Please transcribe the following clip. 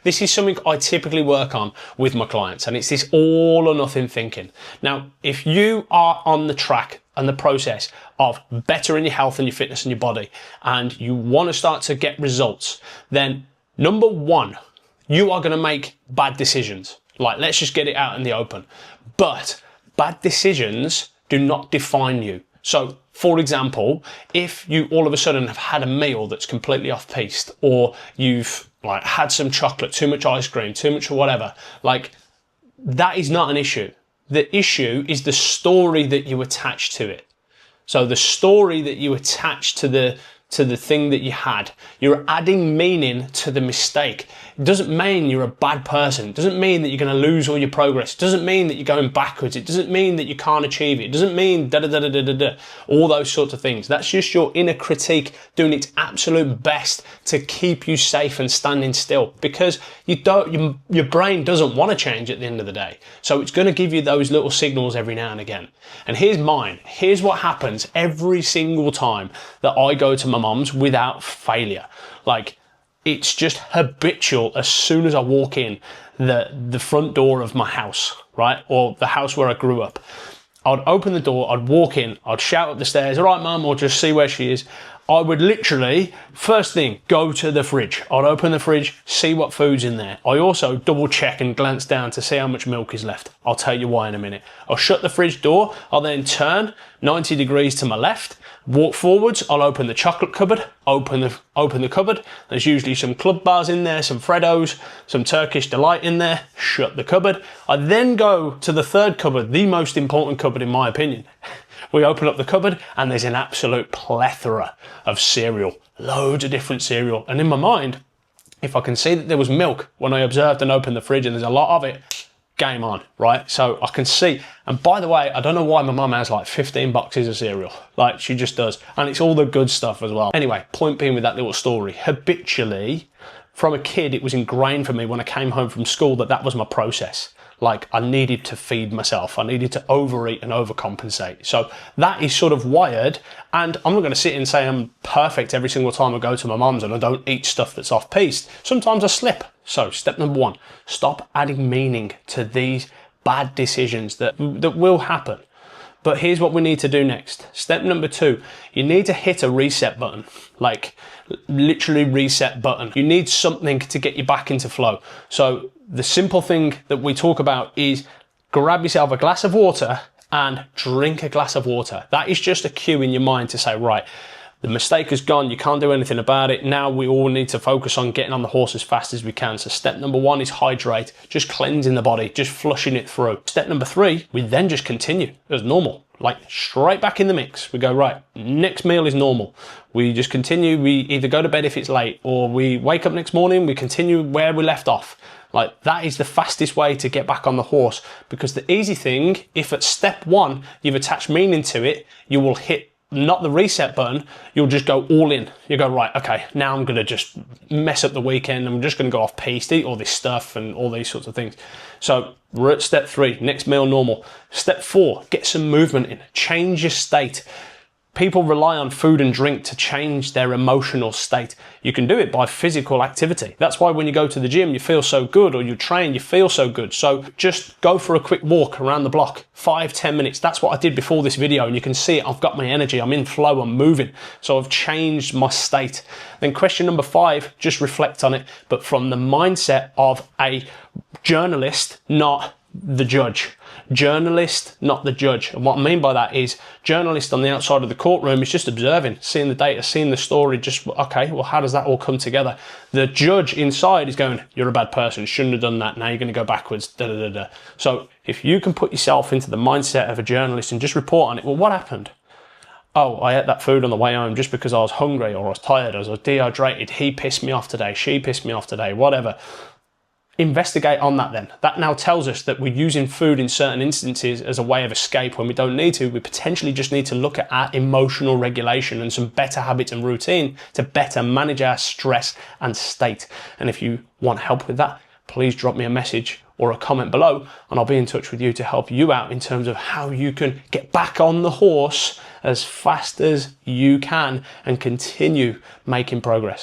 This is something I typically work on with my clients, and it's this all or nothing thinking. Now, if you are on the track and the process of bettering your health and your fitness and your body, and you want to start to get results, then number one, you are going to make bad decisions. Like, let's just get it out in the open. But bad decisions do not define you. So, for example, if you all of a sudden have had a meal that's completely off-piste, or you've like had some chocolate, too much ice cream, too much whatever, like, that is not an issue. The issue is the story that you attach to it. So the story that you attach to the thing that you had, you're adding meaning to the mistake. It doesn't mean you're a bad person. It doesn't mean that you're going to lose all your progress. It doesn't mean that you're going backwards. It doesn't mean that you can't achieve it. It doesn't mean all those sorts of things. That's just your inner critique doing its absolute best to keep you safe and standing still, because your brain doesn't want to change at the end of the day. So it's going to give you those little signals every now and again. And here's mine. Here's what happens every single time that I go to my mum's without failure. Like, it's just habitual. As soon as I walk in the front door of my house, right, or the house where I grew up, I'd open the door, I'd walk in, I'd shout up the stairs, all right, mum, or just see where she is. I would literally, first thing, go to the fridge. I'd open the fridge, see what food's in there. I also double check and glance down to see how much milk is left. I'll tell you why in a minute. I'll shut the fridge door. I'll then turn 90 degrees to my left, walk forwards. I'll open the chocolate cupboard, open the cupboard. There's usually some club bars in there, some Freddos, some Turkish Delight in there. Shut the cupboard. I then go to the third cupboard, the most important cupboard in my opinion. We open up the cupboard and there's an absolute plethora of cereal, loads of different cereal. And in my mind, if I can see that there was milk when I observed and opened the fridge and there's a lot of it, game on, right? So I can see, and by the way, I don't know why my mum has like 15 boxes of cereal. Like, she just does. And it's all the good stuff as well. Anyway, point being with that little story, habitually, from a kid, it was ingrained for me when I came home from school that was my process. Like, I needed to feed myself. I needed to overeat and overcompensate. So that is sort of wired. And I'm not going to sit and say I'm perfect every single time I go to my mum's and I don't eat stuff that's off-piste. Sometimes I slip. So step number one, stop adding meaning to these bad decisions that will happen. But here's what we need to do next. Step number two, you need to hit a reset button, like literally reset button. You need something to get you back into flow. So the simple thing that we talk about is grab yourself a glass of water and drink a glass of water. That is just a cue in your mind to say, right, the mistake is gone. You can't do anything about it. Now we all need to focus on getting on the horse as fast as we can. So step number one is hydrate, just cleansing the body, just flushing it through. Step number three, we then just continue as normal, like straight back in the mix. We go, right, next meal is normal. We just continue. We either go to bed if it's late, or we wake up next morning, we continue where we left off. Like, that is the fastest way to get back on the horse, because the easy thing, if at step one, you've attached meaning to it, you will hit not the reset button, you'll just go all in. You go, right, okay, now I'm going to just mess up the weekend. I'm just going to go off piste, eat all this stuff and all these sorts of things. So we're at step three, next meal normal. Step four, get some movement in, change your state. People rely on food and drink to change their emotional state. You can do it by physical activity. That's why when you go to the gym, you feel so good, or you train, you feel so good. So just go for a quick walk around the block, 5-10 minutes. That's what I did before this video, and you can see it. I've got my energy, I'm in flow, I'm moving. So I've changed my state. Then question number 5, just reflect on it, but from the mindset of a journalist, not the judge. Journalist, not the judge. And what I mean by that is, journalist on the outside of the courtroom is just observing, seeing the data, seeing the story, just, okay, well, how does that all come together? The judge inside is going, you're a bad person, shouldn't have done that, now you're going to go backwards, da da da da. So if you can put yourself into the mindset of a journalist and just report on it, well, what happened? Oh, I ate that food on the way home just because I was hungry, or I was tired, or I was dehydrated, he pissed me off today, she pissed me off today, whatever. Investigate on that then. That now tells us that we're using food in certain instances as a way of escape when we don't need to. We potentially just need to look at our emotional regulation and some better habits and routine to better manage our stress and state. And if you want help with that, please drop me a message or a comment below, and I'll be in touch with you to help you out in terms of how you can get back on the horse as fast as you can and continue making progress.